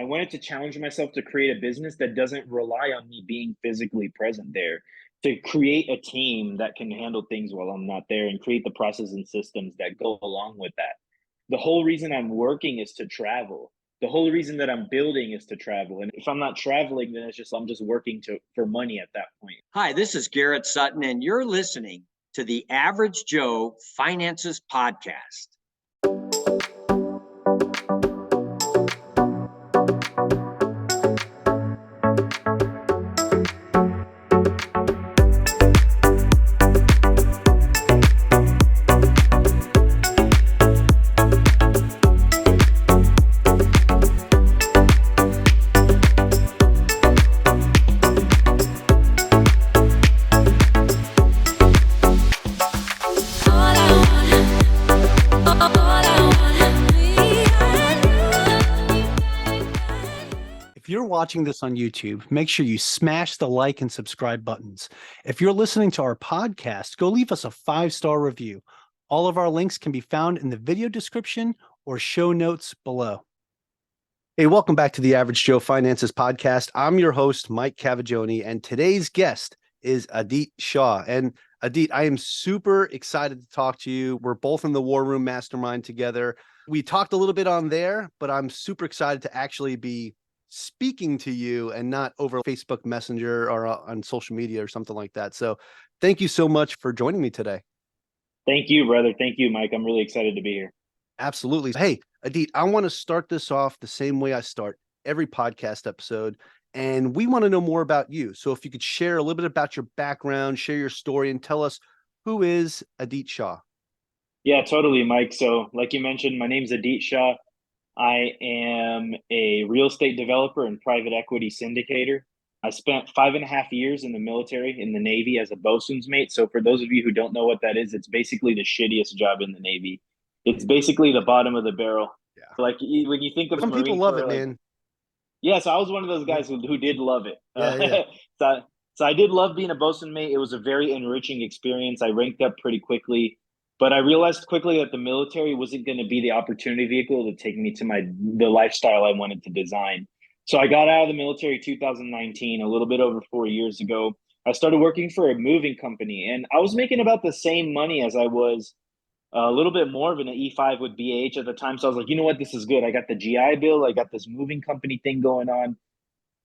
wanted to challenge myself to create a business that doesn't rely on me being physically present there, to create a team that can handle things while I'm not there and create the processes and systems that go along with that. The whole reason I'm working is to travel. The whole reason that I'm building is to travel. And if I'm not traveling, then I'm just working for money at that point. Hi, this is Garrett Sutton, and you're listening to the Average Joe Finances Podcast. If you're watching this on YouTube, make sure you smash the like and subscribe buttons. If you're listening to our podcast, go leave us a 5-star review. All of our links can be found in the video description or show notes below. Hey, welcome back to the Average Joe Finances Podcast. I'm your host, Mike Cavagioni, and today's guest is Adit Shah. And Adit, I am super excited to talk to you. We're both in the War Room Mastermind together. We talked a little bit on there, but I'm super excited to actually be speaking to you and not over Facebook Messenger or on social media or something like that. So thank you so much for joining me today. Thank you, brother. Thank you, Mike. I'm really excited to be here. Absolutely. Hey, Adit, I want to start this off the same way I start every podcast episode, and we want to know more about you. So if you could share a little bit about your background, share your story, and tell us, who is Adit Shah? Yeah, totally, Mike. So like you mentioned, my name's Adit Shah. I am a real estate developer and private equity syndicator. I spent 5.5 years in the military, in the Navy, as a boatswain's mate. So for those of you who don't know what that is, it's basically the shittiest job in the Navy. It's basically the bottom of the barrel. Yeah. Like when you think of Some Marine people love Corps, it, like, man. yeah, so I was one of those guys who did love it. Yeah. So I did love being a bosun mate. It was a very enriching experience. I ranked up pretty quickly, but I realized quickly that the military wasn't going to be the opportunity vehicle to take me to the lifestyle I wanted to design. So I got out of the military 2019, a little bit over 4 years ago. I started working for a moving company, and I was making about the same money as I was, a little bit more of an E5 with BH at the time. So I was like, you know what, this is good. I got the GI Bill. I got this moving company thing going on.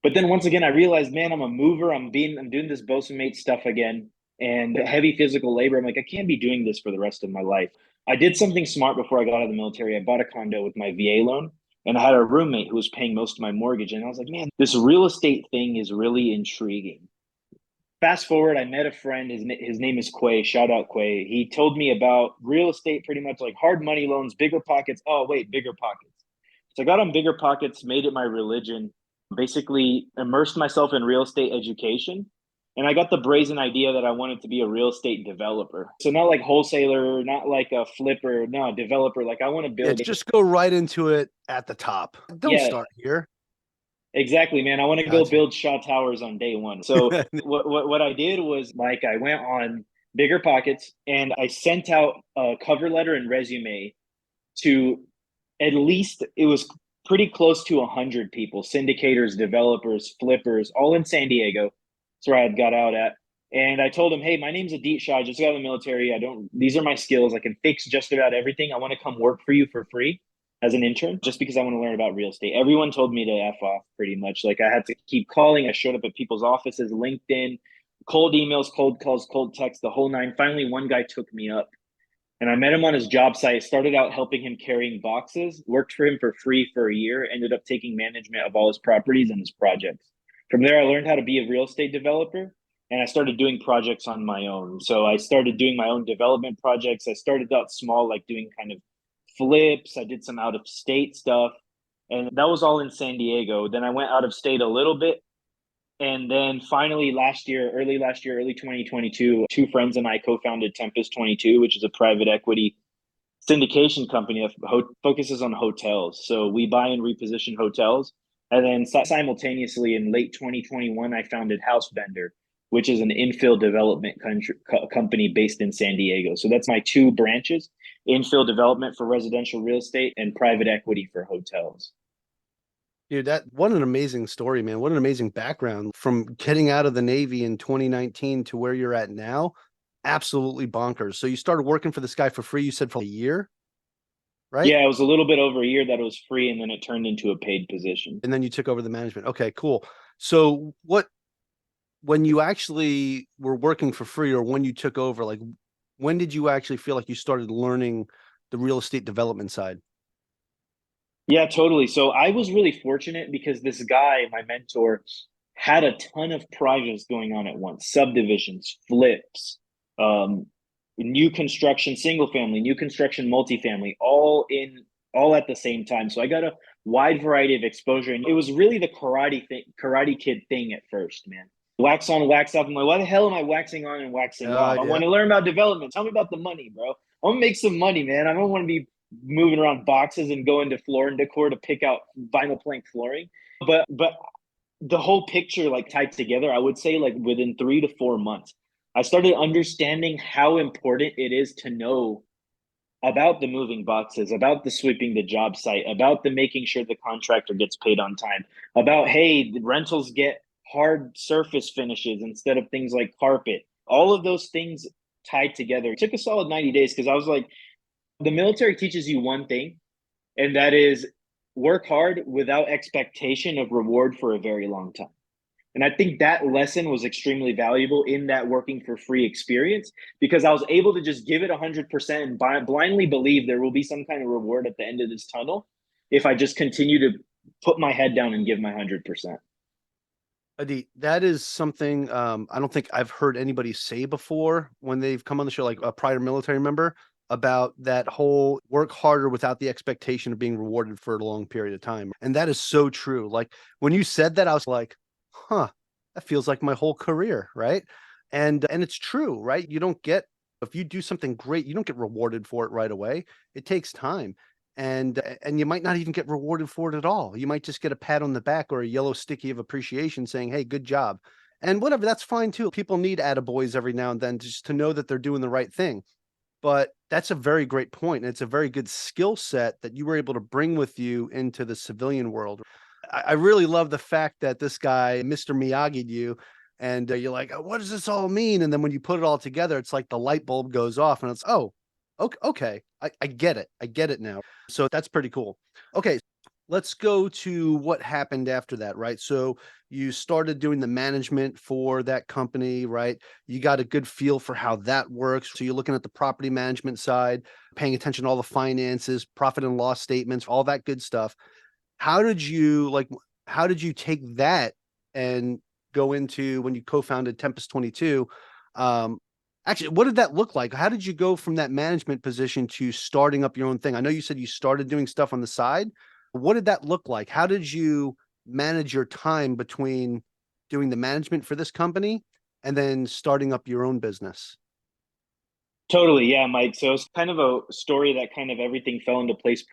But then once again, I realized, man, I'm a mover. I'm doing this bosun mate stuff again, and heavy physical labor. I'm like, I can't be doing this for the rest of my life. I did something smart before I got out of the military. I bought a condo with my VA loan, and I had a roommate who was paying most of my mortgage. And I was like, man, this real estate thing is really intriguing. Fast forward, I met a friend. His name is Quay. Shout out Quay. He told me about real estate, pretty much like hard money loans, bigger pockets. Oh, wait, bigger pockets. So I got on bigger pockets, made it my religion, basically immersed myself in real estate education. And I got the brazen idea that I wanted to be a real estate developer. So not like wholesaler, not like a flipper, no, developer. Like I want to build. Yeah, just go right into it at the top. Don't start here. Exactly, man. I want to go build Shaw Towers on day one. So what I did was, Mike, I went on Bigger Pockets and I sent out a cover letter and resume to at least, it was pretty close to 100 people, syndicators, developers, flippers, all in San Diego. That's where I had got out at. And I told them, hey, my name's Adit Shah. I just got out of the military. These are my skills. I can fix just about everything. I want to come work for you for free as an intern, just because I want to learn about real estate. Everyone told me to F off pretty much. Like I had to keep calling. I showed up at people's offices, LinkedIn, cold emails, cold calls, cold texts, the whole nine. Finally, one guy took me up and I met him on his job site, started out helping him carrying boxes, worked for him for free for a year, ended up taking management of all his properties and his projects. From there, I learned how to be a real estate developer and I started doing projects on my own. So I started doing my own development projects. I started out small, like doing kind of flips. I did some out of state stuff, and that was all in San Diego. Then I went out of state a little bit. And then finally early 2022, two friends and I co-founded Tempest 22, which is a private equity syndication company that focuses on hotels. So we buy and reposition hotels. And then simultaneously in late 2021, I founded Housebender, which is an infill development company based in San Diego. So that's my two branches: infill development for residential real estate and private equity for hotels. Dude, what an amazing story, man. What an amazing background from getting out of the Navy in 2019 to where you're at now. Absolutely bonkers. So you started working for this guy for free, you said for a year, right? Yeah, it was a little bit over a year that it was free, and then it turned into a paid position. And then you took over the management. Okay, cool. So when you actually were working for free or when you took over, like when did you actually feel like you started learning the real estate development side? Yeah, totally. So I was really fortunate because this guy, my mentor, had a ton of projects going on at once: subdivisions, flips, um, new construction, single family, new construction, multifamily, all at the same time. So I got a wide variety of exposure, and it was really the Karate Kid thing at first, man. Wax on, wax off. I'm like, why the hell am I waxing on and waxing off? I Yeah. want to learn about development. Tell me about the money, bro. I want to make some money, man. I don't want to be moving around boxes and going to Floor and Decor to pick out vinyl plank flooring. But the whole picture like tied together, I would say like within 3 to 4 months, I started understanding how important it is to know about the moving boxes, about the sweeping the job site, about the making sure the contractor gets paid on time, about hey, the rentals get hard surface finishes instead of things like carpet. All of those things tied together. It took a solid 90 days because I was like, the military teaches you one thing, and that is work hard without expectation of reward for a very long time. And I think that lesson was extremely valuable in that working for free experience because I was able to just give it 100% and blindly believe there will be some kind of reward at the end of this tunnel if I just continue to put my head down and give my 100%. Adit, that is something I don't think I've heard anybody say before when they've come on the show, like a prior military member, about that whole work harder without the expectation of being rewarded for a long period of time. And that is so true. Like when you said that, I was like, huh, that feels like my whole career, right? And it's true, right? You don't get if you do something great, you don't get rewarded for it right away. It takes time. And you might not even get rewarded for it at all. You might just get a pat on the back or a yellow sticky of appreciation saying, "Hey, good job." And whatever, that's fine too. People need attaboys every now and then just to know that they're doing the right thing. But that's a very great point, and it's a very good skill set that you were able to bring with you into the civilian world. I really love the fact that this guy, Mr. Miyagi'd you, and you're like, "Oh, what does this all mean?" And then when you put it all together, it's like the light bulb goes off, and it's, "Oh, okay, I get it. I get it now." So that's pretty cool. Okay, let's go to what happened after that, right? So you started doing the management for that company, right? You got a good feel for how that works. So you're looking at the property management side, paying attention to all the finances, profit and loss statements, all that good stuff. How did you like how did you take that and go into when you co-founded Tempest 22? Um, Actually, what did that look like? How did you go from that management position to starting up your own thing? I know you said you started doing stuff on the side. What did that look like? How did you manage your time between doing the management for this company and then starting up your own business? Totally. Yeah, Mike. So it's kind of a story that kind of everything fell into place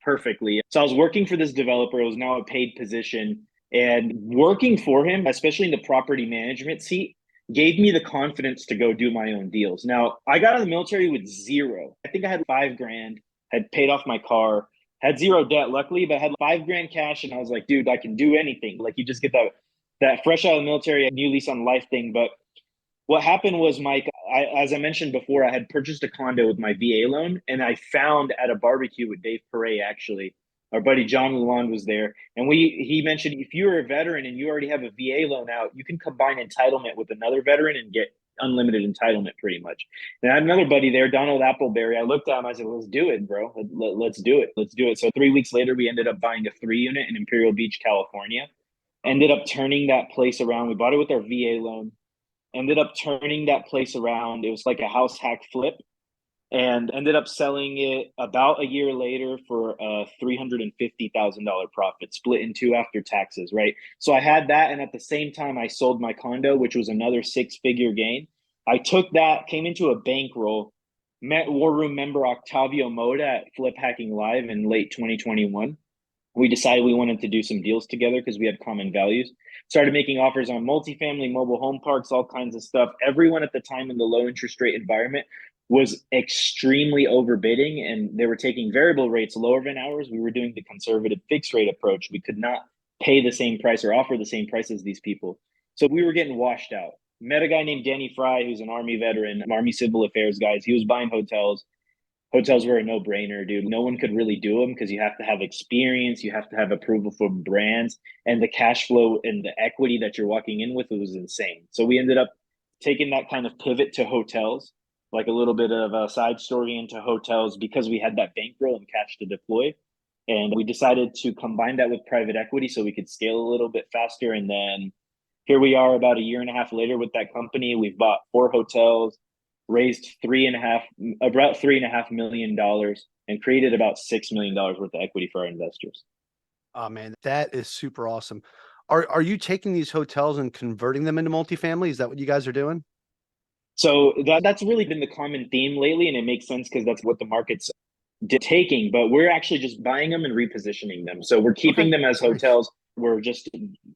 perfectly. So I was working for this developer. It was now a paid position. And working for him, especially in the property management seat, gave me the confidence to go do my own deals. Now, I got out of the military with zero. I think I had 5 grand, had paid off my car, had zero debt, luckily, but had 5 grand cash. And I was like, dude, I can do anything. Like you just get that fresh out of the military, a new lease on life thing. But what happened was, Mike, as I mentioned before, I had purchased a condo with my VA loan, and I found at a barbecue with Dave Perret, actually, our buddy John Lalonde was there, and he mentioned if you're a veteran and you already have a VA loan out, you can combine entitlement with another veteran and get unlimited entitlement pretty much. And I had another buddy there, Donald Appleberry. I looked at him, I said, let's do it, bro. Let's do it. Let's do it. So 3 weeks later, we ended up buying a 3 unit in Imperial Beach, California. Ended up turning that place around. We bought it with our VA loan, ended up turning that place around. It was like a house hack flip, and ended up selling it about a year later for a $350,000 profit, split in two after taxes, right? So I had that, and at the same time, I sold my condo, which was another 6-figure gain. I took that, came into a bankroll, met War Room member Octavio Moda at Flip Hacking Live in late 2021. We decided we wanted to do some deals together because we had common values. Started making offers on multifamily, mobile home parks, all kinds of stuff. Everyone at the time in the low interest rate environment was extremely overbidding, and they were taking variable rates lower than ours. We were doing the conservative fixed rate approach. We could not pay the same price or offer the same price as these people. So we were getting washed out. Met a guy named Danny Fry, who's an Army veteran, Army civil affairs guys. He was buying hotels. Hotels were a no-brainer, dude. No one could really do them because you have to have experience, you have to have approval from brands, and the cash flow and the equity that you're walking in with was insane. So we ended up taking that kind of pivot to hotels, like a little bit of a side story into hotels because we had that bankroll and cash to deploy. And we decided to combine that with private equity so we could scale a little bit faster. And then here we are about a year and a half later with that company. We've bought 4 hotels, raised about $3.5 million, and created about $6 million worth of equity for our investors. Oh man, that is super awesome. Are you taking these hotels and converting them into multifamily? Is that what you guys are doing? So that's really been the common theme lately, and it makes sense because that's what the market's taking. But we're actually just buying them and repositioning them. So we're keeping them as Nice. hotels. We're just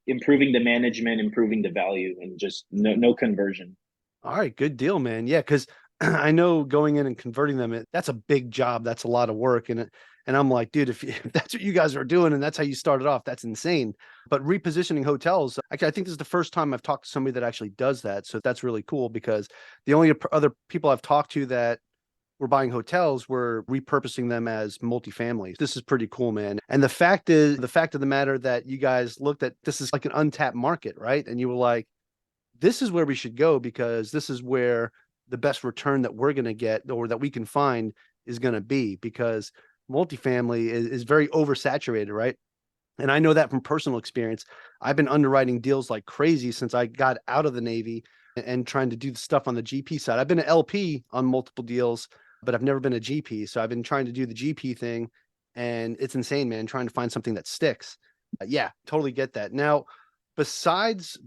improving the management, improving the value, and just no conversion. All right, good deal, man. Yeah, because I know going in and converting them, that's a big job. That's a lot of work. And I'm like, dude, if that's what you guys are doing and that's how you started off, that's insane. But repositioning hotels, actually, I think this is the first time I've talked to somebody that actually does that. So that's really cool because the only other people I've talked to that were buying hotels were repurposing them as multifamilies. This is pretty cool, man. And the fact of the matter that you guys looked at this is like an untapped market, right? And you were like, this is where we should go because this is where the best return that we're going to get or that we can find is going to be because multifamily is very oversaturated, right? And I know that from personal experience. I've been underwriting deals like crazy since I got out of the Navy and trying to do the stuff on the GP side. I've been an LP on multiple deals, but I've never been a GP. So I've been trying to do the GP thing and it's insane, man, trying to find something that sticks. Yeah, totally get that. Now, besides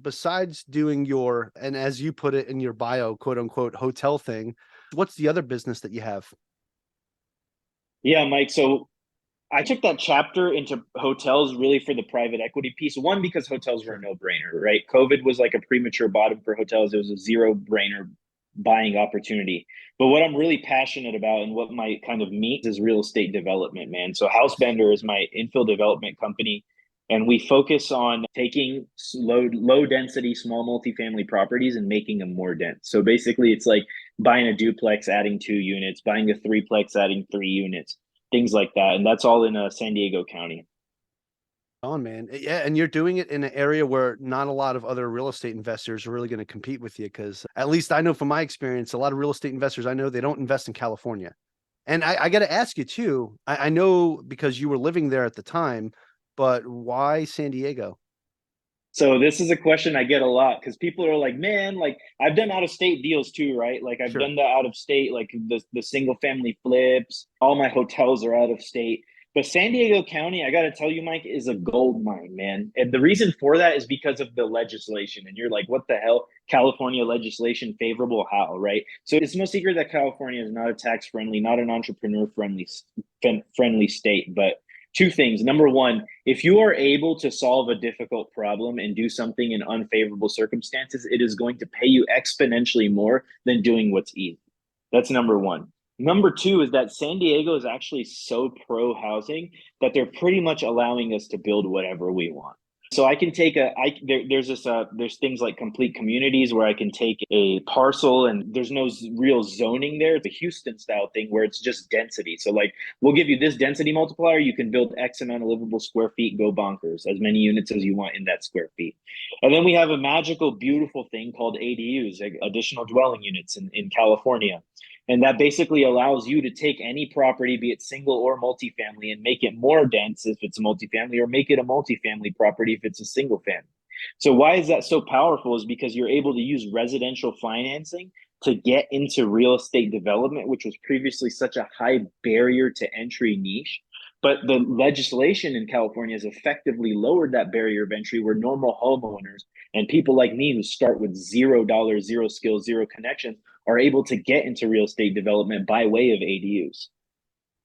doing your, and as you put it in your bio, quote unquote, hotel thing, what's the other business that you have? Yeah, Mike. So I took that chapter into hotels really for the private equity piece. One, because hotels were a Sure. no-brainer, right? COVID was like a premature bottom for hotels. It was a zero-brainer buying opportunity. But what I'm really passionate about and what my kind of meat is real estate development, man. So Nice. Housebender is my infill development company, and we focus on taking low density small multifamily properties and making them more dense. So basically, it's like buying a duplex, adding 2 units, buying a threeplex, adding 3 units, things like that. And that's all in San Diego County. On, man. Yeah, and you're doing it in an area where not a lot of other real estate investors are really going to compete with you because at least I know from my experience, a lot of real estate investors I know they don't invest in California. And I got to ask you too. I know because you were living there at the time, but why San Diego? So this is a question I get a lot because people are like, man, like I've done out of state deals too, right? Like I've Sure. done the out of state, like the single family flips. All my hotels are out of state. But San Diego County, I got to tell you, Mike, is a gold mine, man. And the reason for that is because of the legislation. And you're like, what the hell? California legislation favorable? How, right? So it's no secret that California is not a tax friendly, not an entrepreneur friendly state. But two things. Number one, if you are able to solve a difficult problem and do something in unfavorable circumstances, it is going to pay you exponentially more than doing what's easy. That's number one. Number two is that San Diego is actually so pro housing that they're pretty much allowing us to build whatever we want. So I can take there's things like complete communities where I can take a parcel and there's no real zoning there. It's a Houston style thing where it's just density. So like we'll give you this density multiplier. You can build X amount of livable square feet, go bonkers, as many units as you want in that square feet. And then we have a magical, beautiful thing called ADUs, like additional dwelling units in California. And that basically allows you to take any property, be it single or multifamily, and make it more dense if it's a multifamily, or make it a multifamily property if it's a single family. So, why is that so powerful? Is because you're able to use residential financing to get into real estate development, which was previously such a high barrier to entry niche. But the legislation in California has effectively lowered that barrier of entry where normal homeowners and people like me who start with $0, zero skills, zero connections are able to get into real estate development by way of ADUs.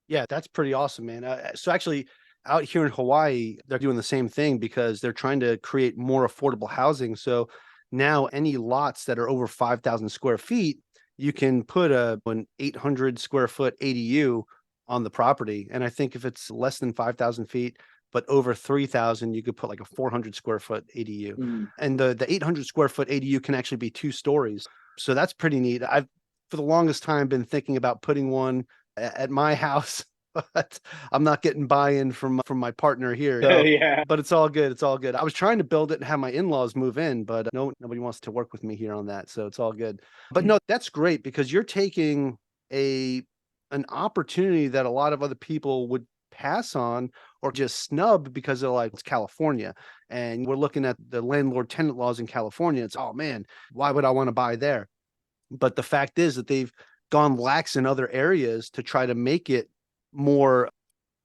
Yeah, that's pretty awesome, man. So actually, out here in Hawaii, they're doing the same thing because they're trying to create more affordable housing. So now any lots that are over 5,000 square feet, you can put an 800 square foot ADU on the property. And I think if it's less than 5,000 feet, but over 3,000, you could put like a 400 square foot ADU. And the 800 square foot ADU can actually be 2 stories. So that's pretty neat. I've, for the longest time, been thinking about putting one at my house, but I'm not getting buy-in from my partner here. So, Yeah. but it's all good. It's all good. I was trying to build it and have my in-laws move in, but nobody wants to work with me here on that. So it's all good. But no, that's great because you're taking an opportunity that a lot of other people would pass on or just snub because they're like, it's California. And we're looking at the landlord tenant laws in California. It's, oh man, why would I want to buy there? But the fact is that they've gone lax in other areas to try to make it more,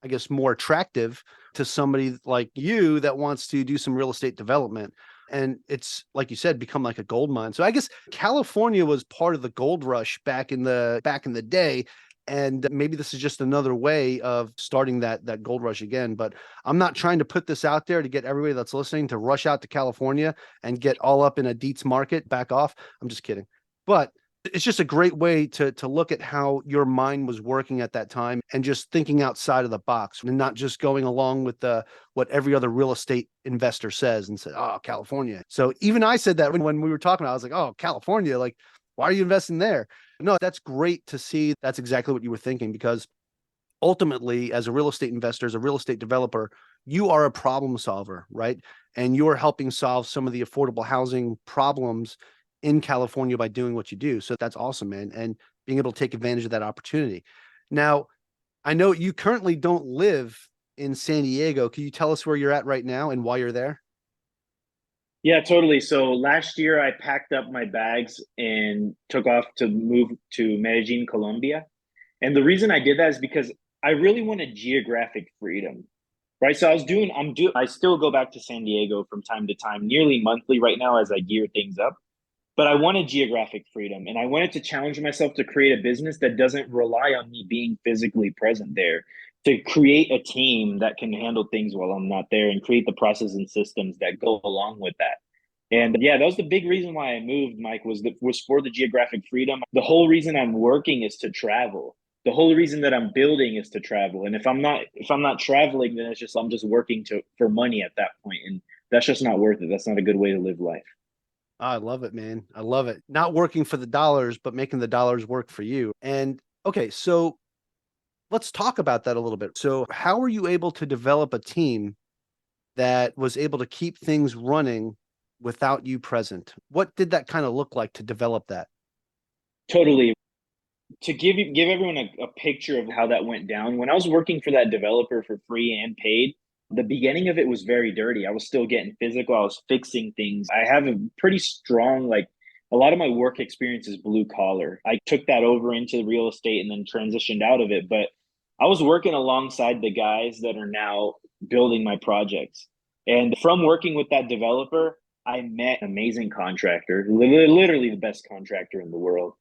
I guess, more attractive to somebody like you that wants to do some real estate development. And it's, like you said, become like a gold mine. So I guess California was part of the gold rush back in the day. And maybe this is just another way of starting that gold rush again. But I'm not trying to put this out there to get everybody that's listening to rush out to California and get all up in a Dietz market. Back off. I'm just kidding. But it's just a great way to look at how your mind was working at that time and just thinking outside of the box and not just going along with what every other real estate investor says and said, oh, California. So even I said that when we were talking, I was like, oh, California, like, why are you investing there? No, that's great to see. That's exactly what you were thinking, because ultimately, as a real estate investor, as a real estate developer, you are a problem solver, right? And you're helping solve some of the affordable housing problems in California by doing what you do. So that's awesome, man. And being able to take advantage of that opportunity. Now, I know you currently don't live in San Diego. Can you tell us where you're at right now and why you're there? Yeah, totally. So last year I packed up my bags and took off to move to Medellin, Colombia. And the reason I did that is because I really wanted geographic freedom. Right. So I still go back to San Diego from time to time, nearly monthly right now as I gear things up. But I wanted geographic freedom and I wanted to challenge myself to create a business that doesn't rely on me being physically present there, to create a team that can handle things while I'm not there and create the processes and systems that go along with that. And yeah, that was the big reason why I moved, Mike, was for the geographic freedom. The whole reason I'm working is to travel. The whole reason that I'm building is to travel. And if I'm not traveling, then I'm just working for money at that point. And that's just not worth it. That's not a good way to live life. I love it, man. I love it. Not working for the dollars, but making the dollars work for you. And okay, so let's talk about that a little bit. So, how were you able to develop a team that was able to keep things running without you present? What did that kind of look like to develop that? Totally. To give everyone a picture of how that went down, when I was working for that developer for free and paid, the beginning of it was very dirty. I was still getting physical. I was fixing things. I have a pretty strong, like, a lot of my work experience is blue collar. I took that over into real estate and then transitioned out of it. But I was working alongside the guys that are now building my projects. And from working with that developer, I met an amazing contractor, literally the best contractor in the world.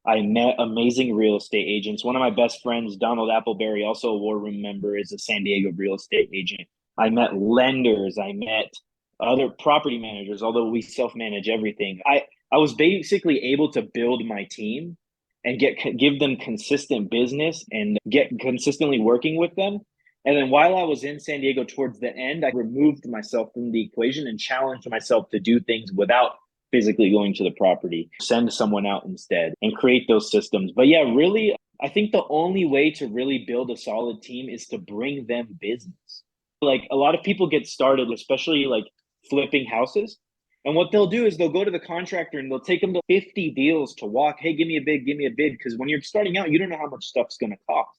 I met amazing real estate agents. One of my best friends, Donald Appleberry, also a War Room member, is a San Diego real estate agent. I met lenders. I met other property managers, although we self-manage everything. I was basically able to build my team and give them consistent business and get consistently working with them. And then while I was in San Diego towards the end, I removed myself from the equation and challenged myself to do things without physically going to the property, send someone out instead and create those systems. But yeah, really, I think the only way to really build a solid team is to bring them business. Like a lot of people get started, especially like flipping houses. And what they'll do is they'll go to the contractor and they'll take them to 50 deals to walk. Hey, give me a bid, give me a bid. Because when you're starting out, you don't know how much stuff's going to cost.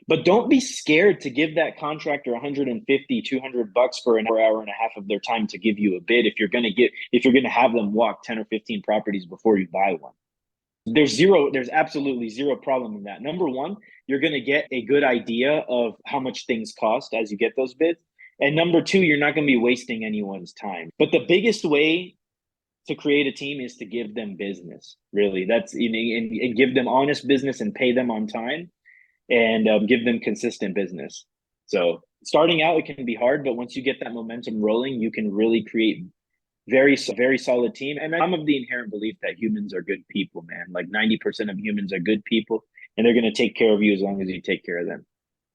But don't be scared to give that contractor 150, $200 for an hour and a half of their time to give you a bid if you're going to have them walk 10 or 15 properties before you buy one. There's absolutely zero problem in that. Number one, you're going to get a good idea of how much things cost as you get those bids. And number two, you're not going to be wasting anyone's time. But the biggest way to create a team is to give them business. Really, that's and give them honest business and pay them on time and give them consistent business. So starting out, it can be hard, but once you get that momentum rolling, you can really create very solid team. And I'm of the inherent belief that humans are good people, man. Like 90% of humans are good people, and they're going to take care of you as long as you take care of them.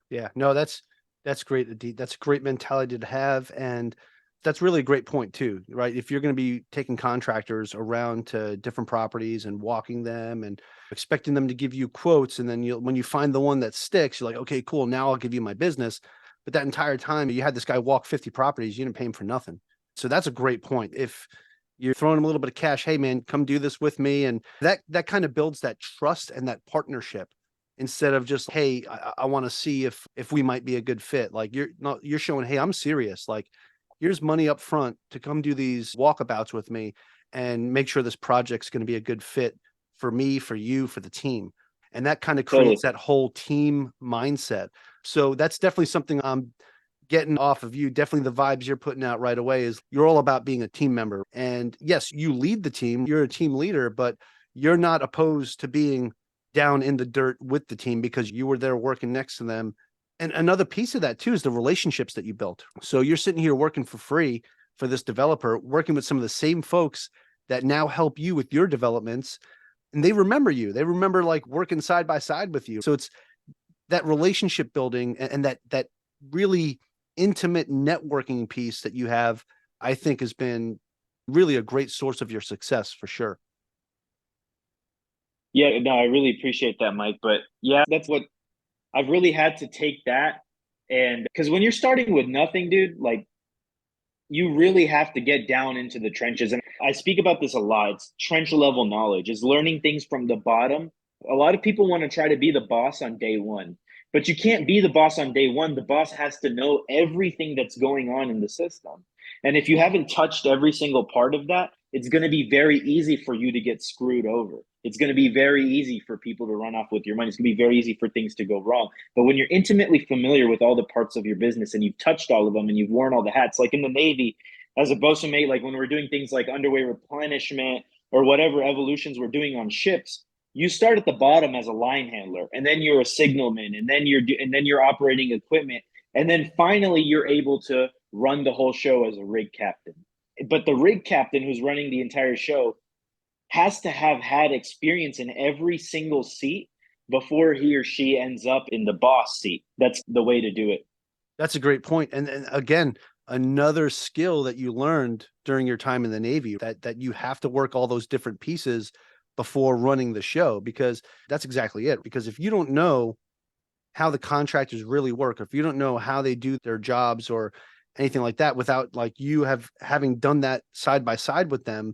Yeah, no, that's That's great, Adit. That's a great mentality to have. And that's really a great point too, right? If you're going to be taking contractors around to different properties and walking them and expecting them to give you quotes, and then when you find the one that sticks, you're like, okay, cool, now I'll give you my business. But that entire time you had this guy walk 50 properties, you didn't pay him for nothing. So that's a great point. If you're throwing him a little bit of cash, hey man, come do this with me. And that kind of builds that trust and that partnership instead of just, hey, I want to see if we might be a good fit. Like you're showing, hey, I'm serious. Like here's money up front to come do these walkabouts with me and make sure this project's going to be a good fit for me, for you, for the team. And that kind of creates Totally. that whole team mindset. So that's definitely something I'm getting off of you. Definitely the vibes you're putting out right away is you're all about being a team member. And yes, you lead the team, you're a team leader, but you're not opposed to being down in the dirt with the team because you were there working next to them. And another piece of that too is the relationships that you built. So you're sitting here working for free for this developer, working with some of the same folks that now help you with your developments. And they remember you. They remember like working side by side with you. So it's that relationship building and that really intimate networking piece that you have, I think has been really a great source of your success for sure. Yeah, no, I really appreciate that, Mike. But yeah, that's what I've really had to take that. And because when you're starting with nothing, dude, like you really have to get down into the trenches. And I speak about this a lot. It's trench level knowledge, is learning things from the bottom. A lot of people want to try to be the boss on day one, but you can't be the boss on day one. The boss has to know everything that's going on in the system. And if you haven't touched every single part of that, it's going to be very easy for you to get screwed over. It's going to be very easy for people to run off with your money. It's going to be very easy for things to go wrong. But when you're intimately familiar with all the parts of your business and you've touched all of them and you've worn all the hats, like in the Navy, as a bosun mate, like when we're doing things like underway replenishment or whatever evolutions we're doing on ships, you start at the bottom as a line handler, and then you're a signalman, and then you're operating equipment, and then finally you're able to run the whole show as a rig captain. But the rig captain who's running the entire show has to have had experience in every single seat before he or she ends up in the boss seat. That's the way to do it. That's a great point. And again, another skill that you learned during your time in the Navy that you have to work all those different pieces before running the show, because that's exactly it. Because if you don't know how the contractors really work, or if you don't know how they do their jobs or anything like that, without like you having done that side by side with them,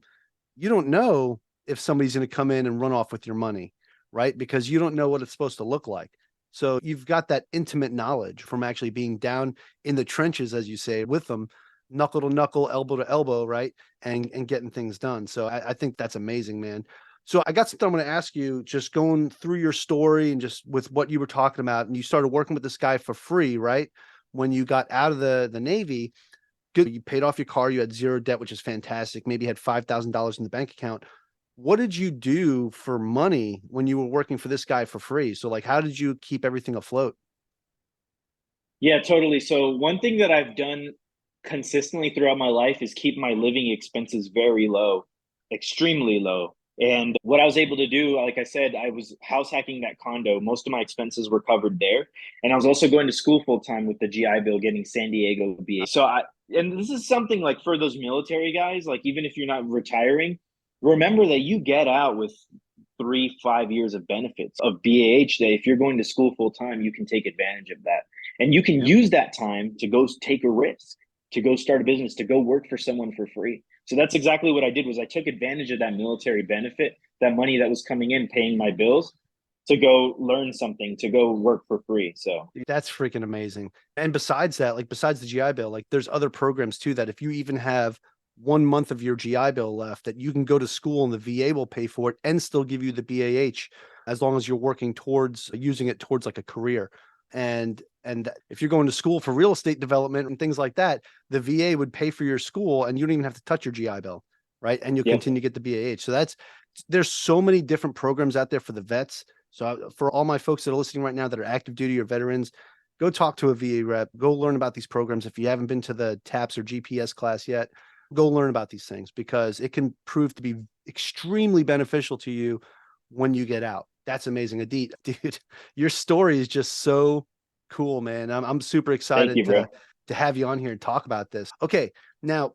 you don't know if somebody's going to come in and run off with your money, right? Because you don't know what it's supposed to look like. So you've got that intimate knowledge from actually being down in the trenches, as you say, with them, knuckle to knuckle, elbow to elbow, right? And getting things done. So I think that's amazing, man. So I got something I'm going to ask you, just going through your story and just with what you were talking about. And you started working with this guy for free, right? When you got out of the Navy, good. You paid off your car, you had zero debt, which is fantastic. Maybe you had $5,000 in the bank account. What did you do for money when you were working for this guy for free? So like, how did you keep everything afloat? Yeah, totally. So one thing that I've done consistently throughout my life is keep my living expenses very low, extremely low. And what I was able to do, like I said, I was house hacking that condo. Most of my expenses were covered there. And I was also going to school full time with the GI Bill, getting San Diego BA. And this is something like for those military guys, like even if you're not retiring, remember that you get out with 3, 5 years of benefits of BAH that if you're going to school full time, you can take advantage of that. And you can Yep. use that time to go take a risk, to go start a business, to go work for someone for free. So that's exactly what I did was I took advantage of that military benefit, that money that was coming in, paying my bills, to go learn something, to go work for free. So That's freaking amazing. And besides that, like besides the GI Bill, like there's other programs too that if you even have 1 month of your GI Bill left, that you can go to school and the VA will pay for it and still give you the BAH as long as you're working towards using it towards like a career. And if you're going to school for real estate development and things like that, the VA would pay for your school and you don't even have to touch your GI Bill, right? And you'll yep. continue to get the BAH. So there's so many different programs out there for the vets. So for all my folks that are listening right now that are active duty or veterans, go talk to a VA rep, go learn about these programs. If you haven't been to the TAPS or GPS class yet, go learn about these things because it can prove to be extremely beneficial to you when you get out. That's amazing. Adit, dude, your story is just so Cool, man. I'm super Thank excited you, bro. to have you on here and talk about this. Okay, now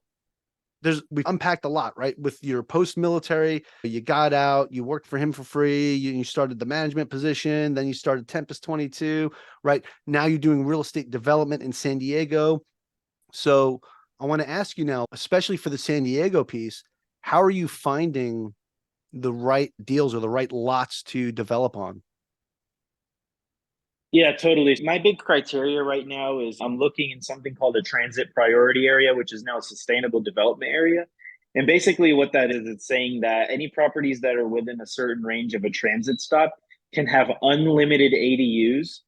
we've unpacked a lot, right? With your post-military, you got out, you worked for him for free, you started the management position, then you started Tempest 22, right? Now you're doing real estate development in San Diego. So I want to ask you now, especially for the San Diego piece, how are you finding the right deals or the right lots to develop on? Yeah, totally. My big criteria right now is I'm looking in something called a transit priority area, which is now a sustainable development area. And basically, what that is, it's saying that any properties that are within a certain range of a transit stop can have unlimited ADUs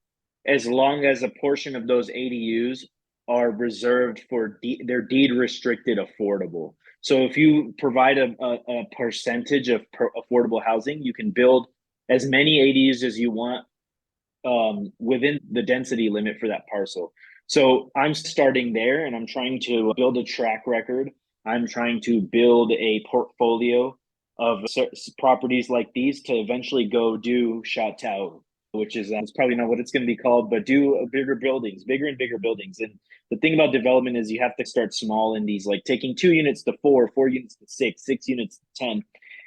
as long as a portion of those ADUs are reserved for they're deed restricted affordable. So if you provide a percentage of affordable housing, you can build as many ADUs as you want within the density limit for that parcel. So I'm starting there and I'm trying to build a track record. I'm trying to build a portfolio of properties like these to eventually go do Shot Tower, which is it's probably not what it's going to be called, but do bigger buildings, bigger and bigger buildings. And the thing about development is you have to start small in these, like taking 2 units to four, 4 units to six units to 10.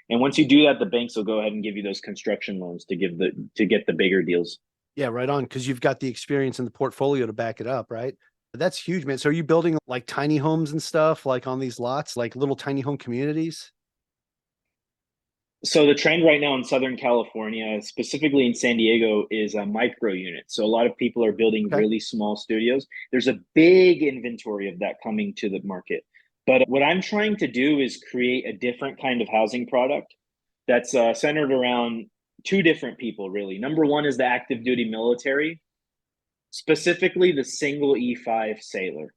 And once you do that, the banks will go ahead and give you those construction loans to get the bigger deals. Yeah, right on. Because you've got the experience and the portfolio to back it up, right? That's huge, man. So are you building like tiny homes and stuff like on these lots, like little tiny home communities? So the trend right now in Southern California, specifically in San Diego, is a micro unit. So a lot of people are building Okay. really small studios. There's a big inventory of that coming to the market. But what I'm trying to do is create a different kind of housing product that's centered around two different people, really. Number one is the active duty military, specifically the single E5 sailor.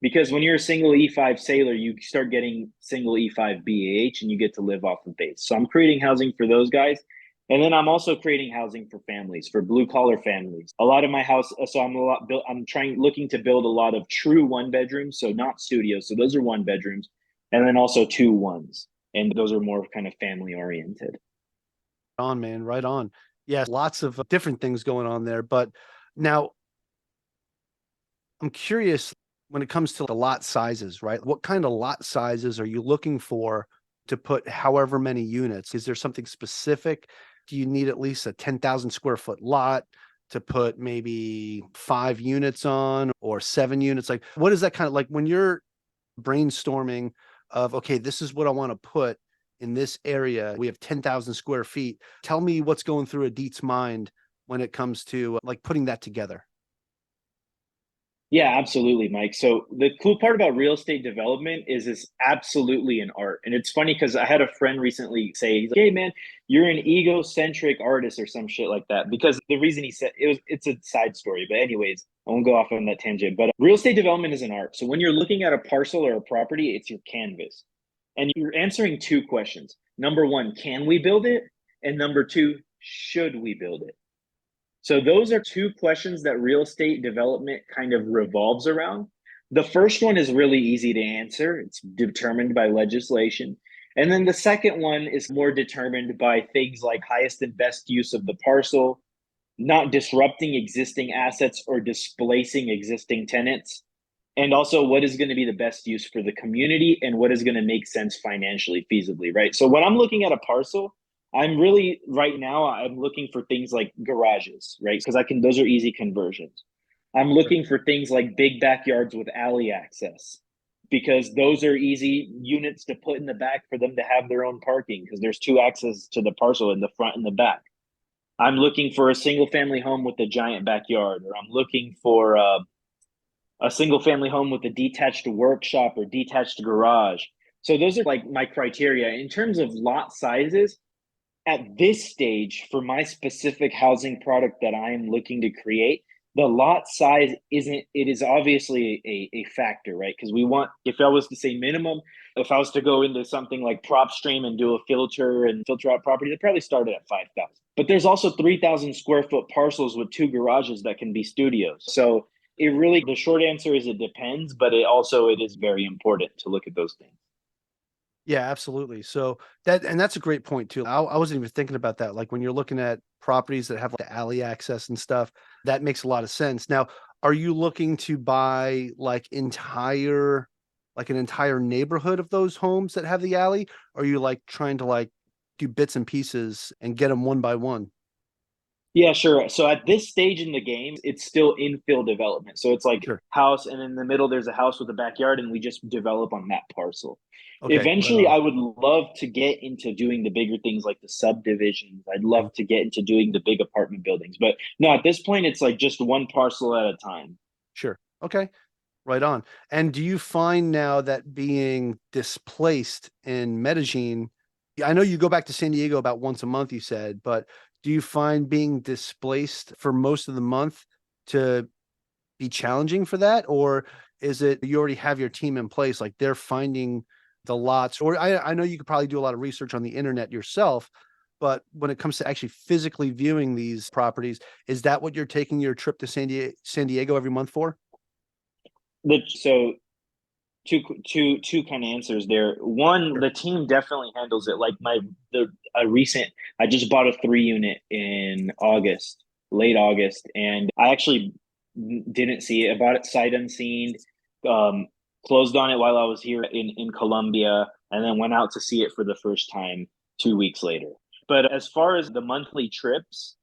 Because when you're a single E5 sailor, you start getting single E5 BAH and you get to live off the base. So I'm creating housing for those guys. And then I'm also creating housing for families, for blue collar families. A lot of my house, so I'm looking to build a lot of true one bedrooms, so not studios. So those are one bedrooms, and then also 2 1s, and those are more kind of family oriented. On, man, right on. Yeah, lots of different things going on there. But now I'm curious when it comes to the lot sizes, right? What kind of lot sizes are you looking for to put however many units? Is there something specific? Do you need at least a 10,000 square foot lot to put maybe 5 units on or 7 units? Like, what is that kind of like when you're brainstorming of, okay, this is what I want to put in this area? We have 10,000 square feet. Tell me what's going through Adit's mind when it comes to like putting that together. Yeah, absolutely, Mike. So the cool part about real estate development is it's absolutely an art. And it's funny because I had a friend recently say, he's like, "Hey man, you're an egocentric artist or some shit like that." Because the reason he said it's a side story. But anyways, I won't go off on that tangent. But real estate development is an art. So when you're looking at a parcel or a property, it's your canvas. And you're answering two questions. Number one, can we build it? And number two, should we build it? So those are two questions that real estate development kind of revolves around. The first one is really easy to answer. It's determined by legislation. And then the second one is more determined by things like highest and best use of the parcel, not disrupting existing assets or displacing existing tenants, and also what is going to be the best use for the community and what is going to make sense financially feasibly, right? So when I'm looking at a parcel, I'm really right now I'm looking for things like garages, right? Because I can those are easy conversions. I'm looking for things like big backyards with alley access because those are easy units to put in the back for them to have their own parking because there's two access to the parcel in the front and the back. I'm looking for a single family home with a giant backyard, or I'm looking for a single family home with a detached workshop or detached garage. So those are like my criteria. In terms of lot sizes, at this stage for my specific housing product that I am looking to create, the lot size isn't, it is obviously a factor, right? Because we want, if I was to say minimum, if I was to go into something like PropStream and do a filter and filter out properties, it probably started at 5,000. But there's also 3,000 square foot parcels with two garages that can be studios. So it really, the short answer is it depends, but it is very important to look at those things. Yeah, absolutely. So that's a great point too. I wasn't even thinking about that. Like when you're looking at properties that have like the alley access and stuff, that makes a lot of sense. Now, are you looking to buy like an entire neighborhood of those homes that have the alley? Or are you like trying to like do bits and pieces and get them one by one? Yeah, sure. So at this stage in the game, it's still infill development. So it's like Sure. house, and in the middle there's a house with a backyard, and we just develop on that parcel. Okay, right Eventually, on. I would love to get into doing the bigger things like the subdivisions. I'd love Mhm. to get into doing the big apartment buildings. But no, at this point, it's like just one parcel at a time. Sure. Okay. Right on. And do you find now that being displaced in Medellin, I know you go back to San Diego about once a month, you said, but do you find being displaced for most of the month to be challenging for that? Or is it you already have your team in place, like they're finding the lots? Or I know you could probably do a lot of research on the internet yourself, but when it comes to actually physically viewing these properties, is that what you're taking your trip to San Diego every month for? So two kind of answers there. One, Sure. the team definitely handles it. Like the a recent, I just bought a 3 unit in August, late August, and I actually didn't see it. I bought it sight unseen, um, closed on it while I was here in Colombia, and then went out to see it for the first time 2 weeks later. But as far as the monthly trips,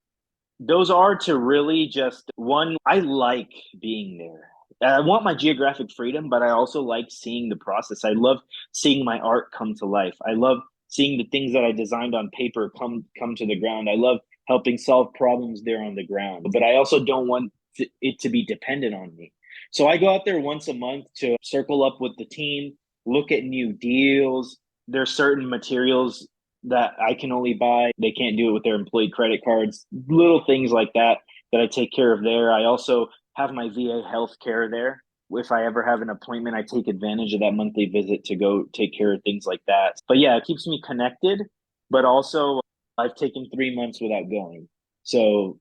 those are to really just one, I like being there. I want my geographic freedom, but I also like seeing the process. I love seeing my art come to life. I love seeing the things that I designed on paper come to the ground. I love helping solve problems there on the ground, but I also don't want it to be dependent on me. So I go out there once a month to circle up with the team, look at new deals. There's certain materials that I can only buy. They can't do it with their employee credit cards, little things like that that I take care of there. I also have my VA health care there. If I ever have an appointment, I take advantage of that monthly visit to go take care of things like that. But yeah, it keeps me connected, but also I've taken 3 months without going. So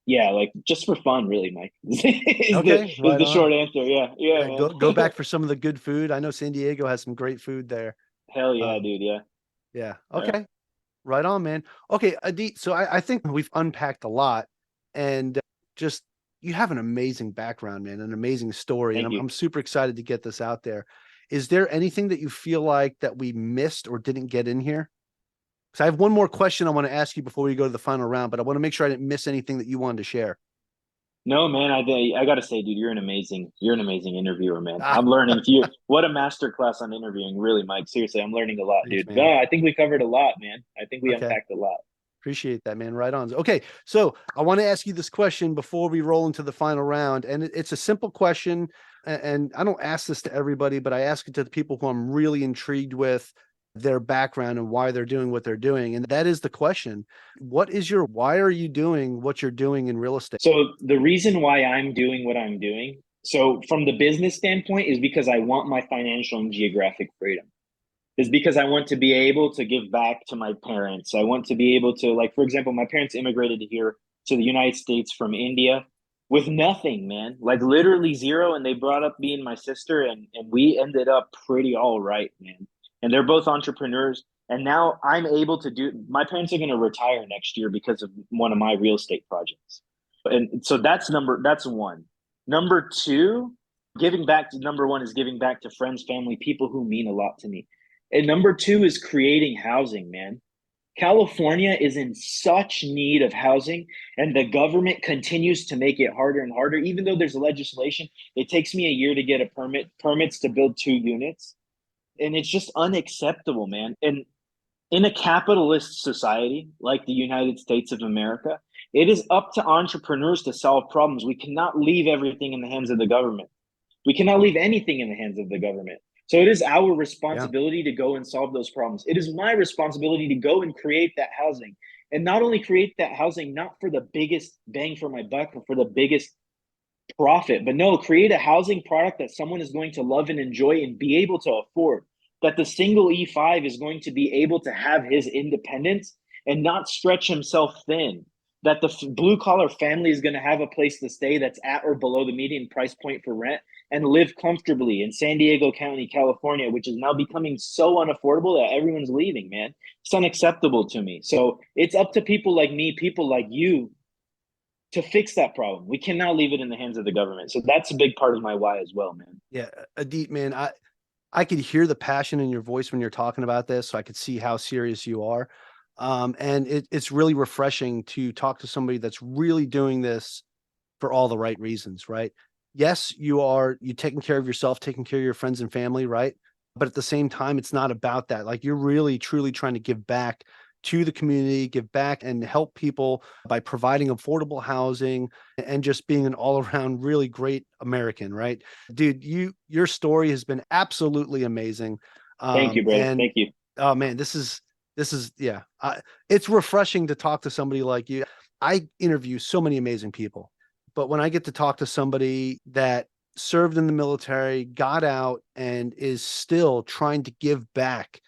yeah, like just for fun, really, Mike, Okay, is right the on. short answer. Yeah, yeah, Yeah, man. go back for some of the good food. I know San Diego has some great food there. Hell yeah, Um, dude. Yeah. yeah. Yeah. Okay. Right on, man. Okay, Adit. So I think we've unpacked a lot, and just you have an amazing background, man, an amazing story, and Thank you. I'm super excited to get this out there. Is there anything that you feel like that we missed or didn't get in here? Because I have one more question I want to ask you before we go to the final round, but I want to make sure I didn't miss anything that you wanted to share. No, man, I gotta say, dude, you're an amazing interviewer, man. Ah, I'm learning you. What a master class on interviewing, really, Mike. Seriously, I'm learning a lot, thanks, dude. man. No, I think we covered a lot, man. I think we Okay. unpacked a lot. Appreciate that, man. Right on. Okay, so I want to ask you this question before we roll into the final round, and it's a simple question, and I don't ask this to everybody, but I ask it to the people who I'm really intrigued with their background and why they're doing what they're doing, and that is the question: why are you doing what you're doing in real estate? So the reason why I'm doing what I'm doing, so from the business standpoint, is because I want my financial and geographic freedom. Is because I want to be able to give back to my parents. I want to be able to, like, for example, my parents immigrated here to the United States from India with nothing, man, like literally zero. And they brought up me and my sister, and we ended up pretty all right, man. And they're both entrepreneurs. And now I'm able to do, my parents are going to retire next year because of one of my real estate projects. And so that's one. Number two, giving back to number one is giving back to friends, family, people who mean a lot to me. And number two is creating housing, man. California is in such need of housing, and the government continues to make it harder and harder. Even though there's legislation, it takes me a year to get a permits to build 2 units. And it's just unacceptable, man. And in a capitalist society like the United States of America, it is up to entrepreneurs to solve problems. We cannot leave everything in the hands of the government. We cannot leave anything in the hands of the government. So it is our Yeah. responsibility to go and solve those problems. It is my responsibility to go and create that housing. And not only create that housing, not for the biggest bang for my buck or for the biggest profit, but no, create a housing product that someone is going to love and enjoy and be able to afford. That the single E5 is going to be able to have his independence and not stretch himself thin. That the blue collar family is going to have a place to stay that's at or below the median price point for rent, and live comfortably in San Diego County, California, which is now becoming so unaffordable that everyone's leaving, man. It's unacceptable to me. So it's up to people like me, people like you, to fix that problem. We cannot leave it in the hands of the government. So that's a big part of my why as well, man. Yeah, Adit, man, I could hear the passion in your voice when you're talking about this, so I could see how serious you are. And it's really refreshing to talk to somebody that's really doing this for all the right reasons, right? Yes, you taking care of yourself, taking care of your friends and family, right? But at the same time, it's not about that. Like you're really truly trying to give back to the community, give back and help people by providing affordable housing and just being an all-around really great American, right? Dude, your story has been absolutely amazing. Thank you, brother. And Thank you. oh man, this is yeah, it's refreshing to talk to somebody like you. I interview so many amazing people, but when I get to talk to somebody that served in the military, got out, and is still trying to give back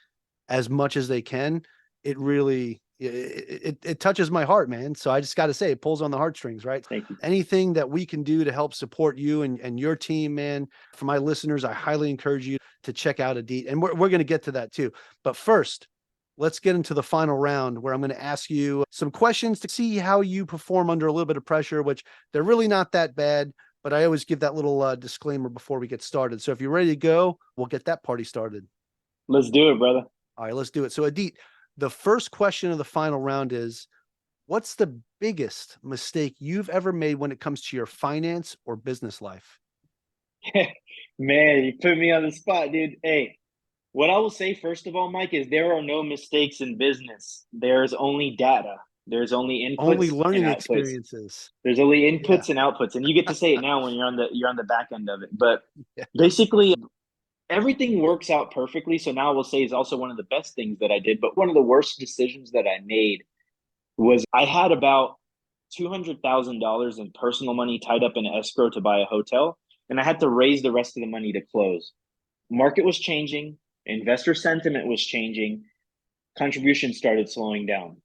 as much as they can, it really it touches my heart, man. So I just got to say, it pulls on the heartstrings, right? Thank you. Anything that we can do to help support you and your team, man. For my listeners, I highly encourage you to check out Adit, and we're going to get to that too. But first, let's get into the final round where I'm going to ask you some questions to see how you perform under a little bit of pressure, which they're really not that bad. But I always give that little disclaimer before we get started. So if you're ready to go, we'll get that party started. Let's do it, brother. All right, let's do it. So Adit, the first question of the final round is, what's the biggest mistake you've ever made when it comes to your finance or business life? Man, you put me on the spot, dude. Hey, what I will say, first of all, Mike, is there are no mistakes in business. There's only data. There's only Only inputs and learning outputs. experiences. There's only Yeah. inputs and outputs. And you get to say it now when you're on the back end of it. But Yeah. basically everything works out perfectly. So now I will say is also one of the best things that I did. But one of the worst decisions that I made was I had about $200,000 in personal money tied up in escrow to buy a hotel, and I had to raise the rest of the money to close. Market was changing, investor sentiment was changing, contributions started slowing down.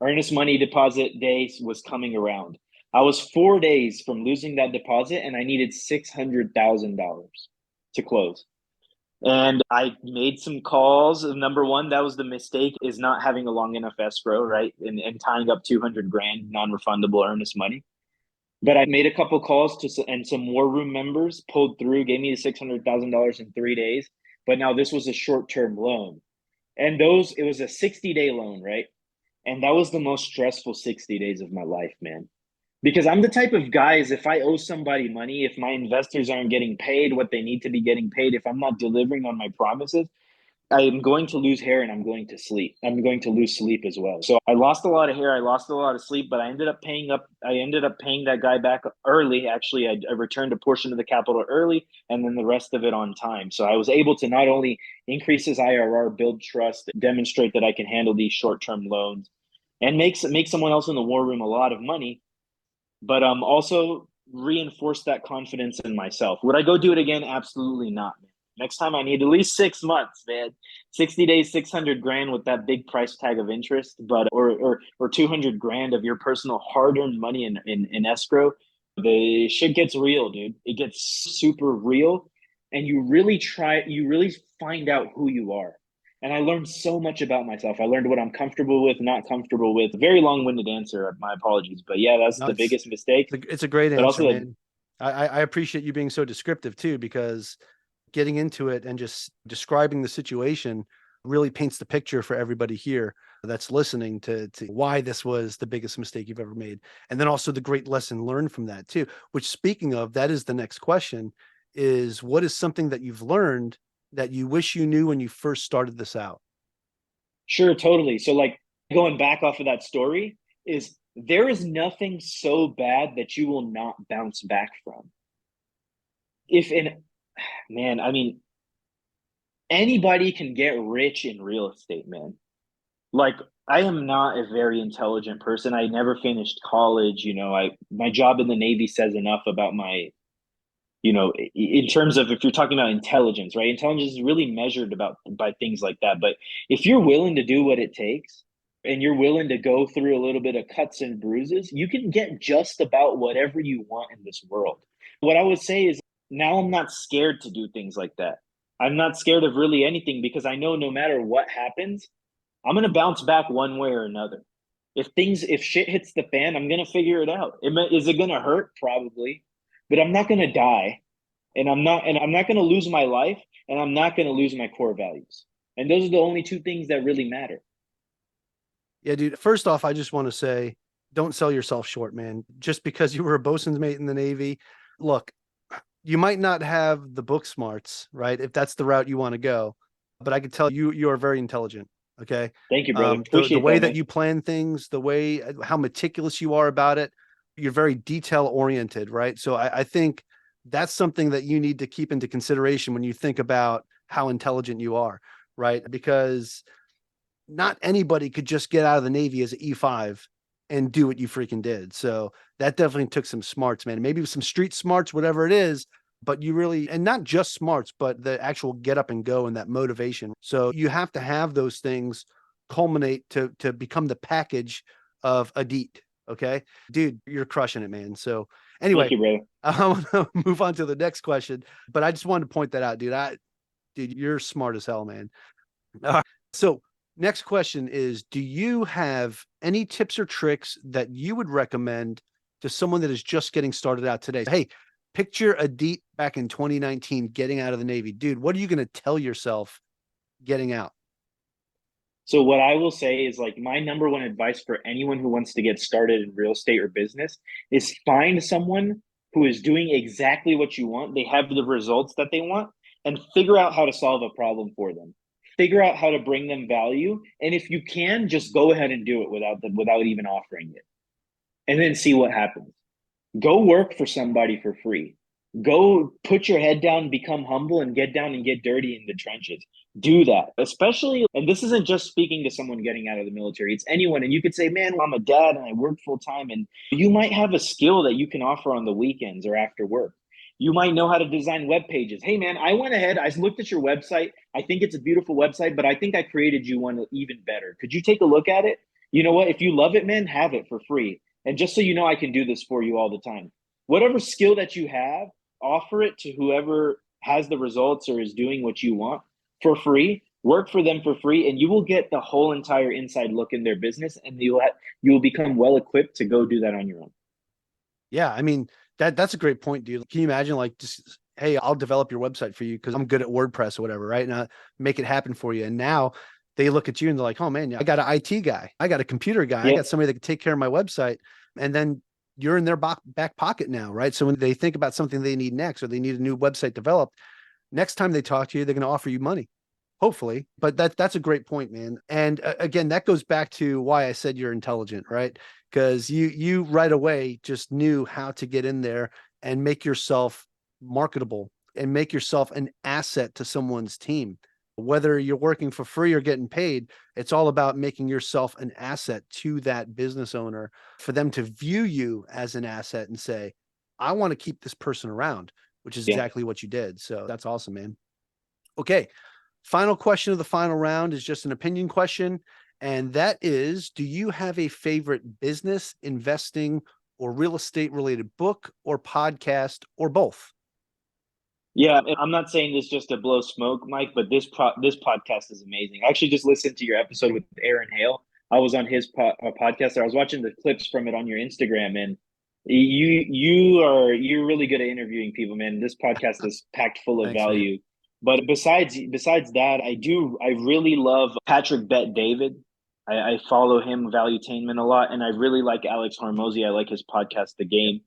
Earnest money deposit days was coming around. I was 4 days from losing that deposit, and I needed $600,000 to close. And I made some calls. Number one, that was the mistake, is not having a long enough escrow, right? And tying up 200 grand non-refundable earnest money. But I made a couple calls and some war room members pulled through, gave me the $600,000 in 3 days. But now this was a short-term loan. And it was a 60-day loan, right? And that was the most stressful 60 days of my life, man. Because I'm the type of guys, if I owe somebody money, if my investors aren't getting paid what they need to be getting paid, if I'm not delivering on my promises, I am going to lose hair and I'm going to sleep. I'm going to lose sleep as well. So I lost a lot of hair. I lost a lot of sleep, but I ended up paying that guy back early. Actually, I returned a portion of the capital early and then the rest of it on time. So I was able to not only increase his IRR, build trust, demonstrate that I can handle these short-term loans, and make someone else in the war room a lot of money, but also reinforce that confidence in myself. Would I go do it again? Absolutely not, man. Next time I need at least 6 months, man. 60 days, 600 grand with that big price tag of interest, but or 200 grand of your personal hard-earned money in escrow. The shit gets real, dude. It gets super real. And you really find out who you are. And I learned so much about myself. I learned what I'm comfortable with, not comfortable with. Very long-winded answer. My apologies, but yeah, that's No, the biggest mistake. it's a great But answer, also, man. I appreciate you being so descriptive too, because getting into it and just describing the situation really paints the picture for everybody here that's listening to why this was the biggest mistake you've ever made. And then also the great lesson learned from that too, which, speaking of, that is the next question, is what is something that you've learned that you wish you knew when you first started this out? sure, totally. So, like, going back off of that story, is there is nothing so bad that you will not bounce back from. If in Man, I mean, anybody can get rich in real estate, man. Like, I am not a very intelligent person. I never finished college. I my job in the Navy says enough about my, in terms of, if you're talking about intelligence, right? Intelligence is really measured about by things like that. But if you're willing to do what it takes and you're willing to go through a little bit of cuts and bruises, you can get just about whatever you want in this world. What I would say is, now I'm not scared to do things like that. I'm not scared of really anything because I know no matter what happens, I'm going to bounce back one way or another. If shit hits the fan, I'm going to figure it out. Is it going to hurt? Probably, but I'm not going to die, and I'm not going to lose my life, and I'm not going to lose my core values. And those are the only two things that really matter. Yeah, dude. First off, I just want to say, don't sell yourself short, man. Just because you were a bosun's mate in the Navy, look, you might not have the book smarts, right? If that's the route you want to go, but I could tell you are very intelligent. Okay. Thank you, brother. The Appreciate way that, that man. you plan things, the way how meticulous you are about it, you're very detail oriented, right? So I think that's something that you need to keep into consideration when you think about how intelligent you are, right? Because not anybody could just get out of the Navy as an E5 and do what you freaking did. So that definitely took some smarts, man. Maybe some street smarts, whatever it is, but you really, and not just smarts, but the actual get up and go and that motivation. So you have to have those things culminate to become the package of Adit. Okay, dude, you're crushing it, man. So Thank anyway, you, brother. I want to move on to the next question, but I just wanted to point that out, dude. Dude, you're smart as hell, man. All right. So next question is, do you have any tips or tricks that you would recommend to someone that is just getting started out today? Hey, picture Adit back in 2019 getting out of the Navy. Dude, what are you going to tell yourself getting out? So what I will say is like my number one advice for anyone who wants to get started in real estate or business is find someone who is doing exactly what you want. They have the results that they want and figure out how to solve a problem for them. Figure out how to bring them value. And if you can, just go ahead and do it without even offering it. And then see what happens. Go work for somebody for free. Go put your head down, become humble, and get down and get dirty in the trenches. Do that, especially, and this isn't just speaking to someone getting out of the military, it's anyone. And you could say, man, well, I'm a dad and I work full time. And you might have a skill that you can offer on the weekends or after work. You might know how to design web pages. Hey, man, I went ahead, I looked at your website. I think it's a beautiful website, but I think I created you one even better. Could you take a look at it? You know what? If you love it, man, have it for free. And just so you know, I can do this for you all the time. Whatever skill that you have, offer it to whoever has the results or is doing what you want for free. Work for them for free, and you will get the whole entire inside look in their business, and you will become well equipped to go do that on your own. Yeah, I mean, that's a great point, dude. Can you imagine like just, hey, I'll develop your website for you because I'm good at WordPress or whatever, right? And I make it happen for you. And now they look at you and they're like, oh man, I got an IT guy, I got a computer guy, I Yeah, got somebody that can take care of my website. And then you're in their back pocket now, right? So when they think about something they need next or they need a new website developed, next time they talk to you, they're going to offer you money, hopefully. But that's a great point, man. And again, that goes back to why I said you're intelligent, right? Because you right away just knew how to get in there and make yourself marketable and make yourself an asset to someone's team. Whether you're working for free or getting paid, it's all about making yourself an asset to that business owner for them to view you as an asset and say, I want to keep this person around, which is yeah. exactly what you did. So that's awesome, man. Okay. Final question of the final round is just an opinion question. And that is, do you have a favorite business, investing, or real estate related book or podcast or both? Yeah, I'm not saying this just to blow smoke, Mike, but this podcast is amazing. I actually just listened to your episode with Aaron Hale. I was on his podcast. I was watching the clips from it on your Instagram, and you're really good at interviewing people, man. This podcast is packed full of Thanks, man. value. But besides that, I really love Patrick Bet David. I follow him Valuetainment a lot, and I really like Alex Hormozy. I like his podcast, The Yep. Game.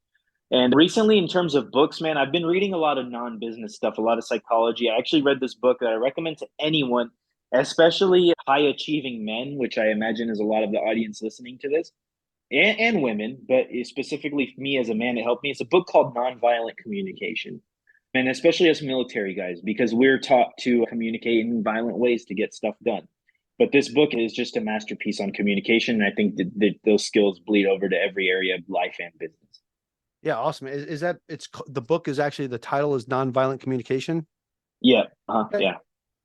And recently, in terms of books, man, I've been reading a lot of non-business stuff, a lot of psychology. I actually read this book that I recommend to anyone, especially high achieving men, which I imagine is a lot of the audience listening to this, and women, but specifically me as a man, it helped me. It's a book called Nonviolent Communication. And especially as military guys, because we're taught to communicate in violent ways to get stuff done. But this book is just a masterpiece on communication. And I think that those skills bleed over to every area of life and business. Yeah, awesome. Is that the book is actually the title is Nonviolent Communication? Yeah. Okay. Yeah.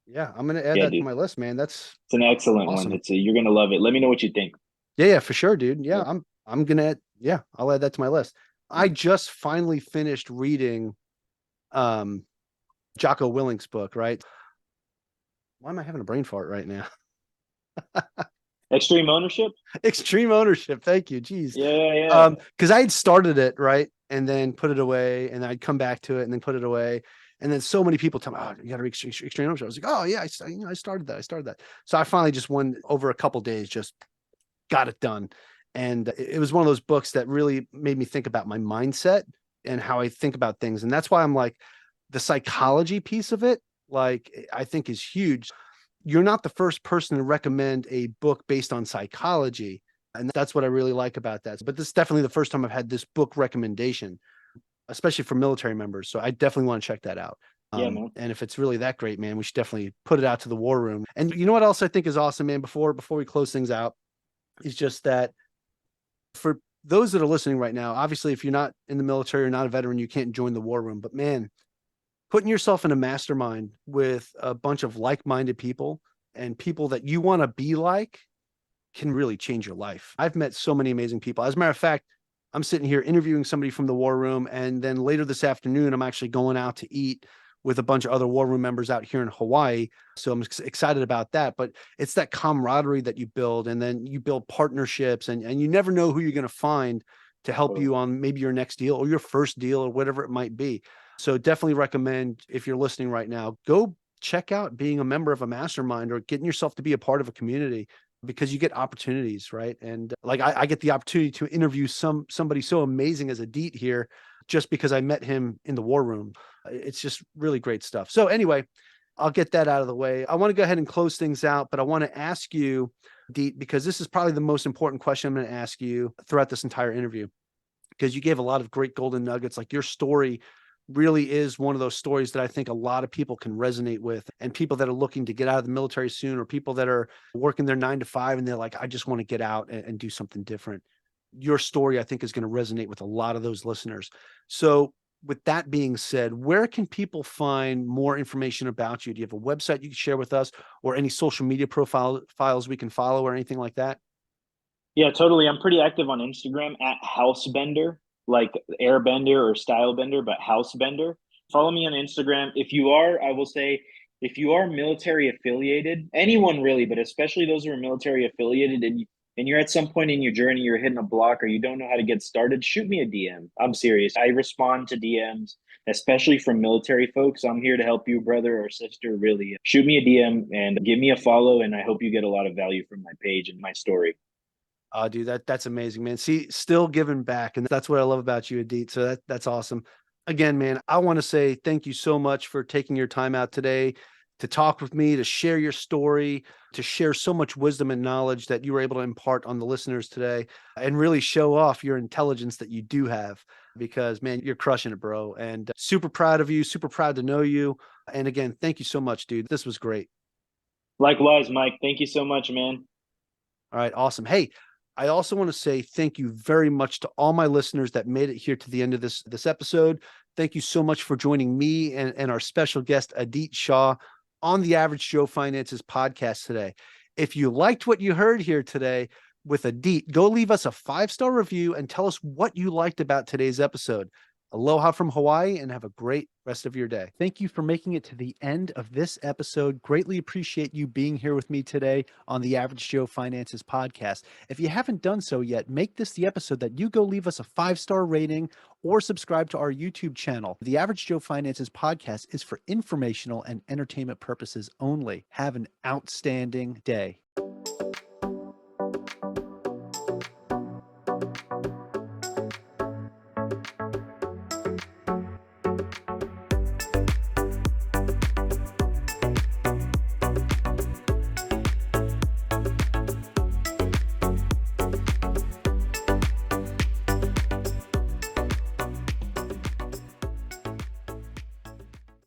Yeah, I'm gonna add Yeah, that to dude. my list, man. That's It's an excellent one. awesome. You're gonna love it. Let me know what you think. Yeah, for sure, dude. Yeah, Yeah. I'm gonna yeah, I'll add that to my list. I just finally finished reading Jocko Willink's book, right? Why am I having a brain fart right now? Extreme ownership. Extreme ownership. Thank you. Jeez. Yeah. Because I had started it, right, and then put it away, and I'd come back to it and then put it away. And then so many people tell me, "Oh, you got to read extreme ownership." I was like, "Oh yeah, I started that. I started that." So I finally just went over a couple days, just got it done. And it was one of those books that really made me think about my mindset and how I think about things. And that's why I'm like, the psychology piece of it, like, I think is huge. You're not the first person to recommend a book based on psychology. And that's what I really like about that. But this is definitely the first time I've had this book recommendation, especially for military members. So I definitely want to check that out. Yeah, man. And if it's really that great, man, we should definitely put it out to the war room. And you know what else I think is awesome, man, before we close things out, is just that for those that are listening right now, obviously, if you're not in the military or not a veteran, you can't join the war room. But man, putting yourself in a mastermind with a bunch of like-minded people and people that you want to be like can really change your life. I've met so many amazing people. As a matter of fact, I'm sitting here interviewing somebody from the war room, and then later this afternoon, I'm actually going out to eat with a bunch of other war room members out here in Hawaii. So I'm excited about that. But it's that camaraderie that you build, and then you build partnerships, and you never know who you're going to find to help you on maybe your next deal or your first deal or whatever it might be. So definitely recommend, if you're listening right now, go check out being a member of a mastermind or getting yourself to be a part of a community, because you get opportunities, right? And like I get the opportunity to interview somebody so amazing as Adit here just because I met him in the war room. It's just really great stuff. So anyway, I'll get that out of the way. I want to go ahead and close things out, but I want to ask you, Adit, because this is probably the most important question I'm going to ask you throughout this entire interview, because you gave a lot of great golden nuggets. Like, your story really is one of those stories that I think a lot of people can resonate with, and people that are looking to get out of the military soon, or people that are working their 9 to 5 and they're like, I just want to get out and do something different. Your story, I think, is going to resonate with a lot of those listeners. So with that being said, where can people find more information about you? Do you have a website you can share with us, or any social media files we can follow, or anything like that? Yeah, totally. I'm pretty active on Instagram at Housebender, like airbender or stylebender, but Housebender. Follow me on Instagram. If you are, I will say, if you are military affiliated, anyone really, but especially those who are military affiliated, and you're at some point in your journey, you're hitting a block or you don't know how to get started, shoot me a DM. I'm serious. I respond to DMs, especially from military folks. I'm here to help you, brother or sister. Really, shoot me a DM and give me a follow. And I hope you get a lot of value from my page and my story. Oh, dude, that's amazing, man. See, still giving back. And that's what I love about you, Adit. So that's awesome. Again, man, I want to say thank you so much for taking your time out today to talk with me, to share your story, to share so much wisdom and knowledge that you were able to impart on the listeners today, and really show off your intelligence that you do have, because, man, you're crushing it, bro. And super proud of you, super proud to know you. And again, thank you so much, dude. This was great. Likewise, Mike. Thank you so much, man. All right, awesome. Hey, I also want to say thank you very much to all my listeners that made it here to the end of this episode. Thank you so much for joining me and our special guest, Adit Shah, on the Average Joe Finances podcast today. If you liked what you heard here today with Adit, go leave us a 5-star review and tell us what you liked about today's episode. Aloha from Hawaii, and have a great rest of your day. Thank you for making it to the end of this episode. Greatly appreciate you being here with me today on the Average Joe Finances podcast. If you haven't done so yet, make this the episode that you go leave us a 5-star rating or subscribe to our YouTube channel. The Average Joe Finances podcast is for informational and entertainment purposes only. Have an outstanding day.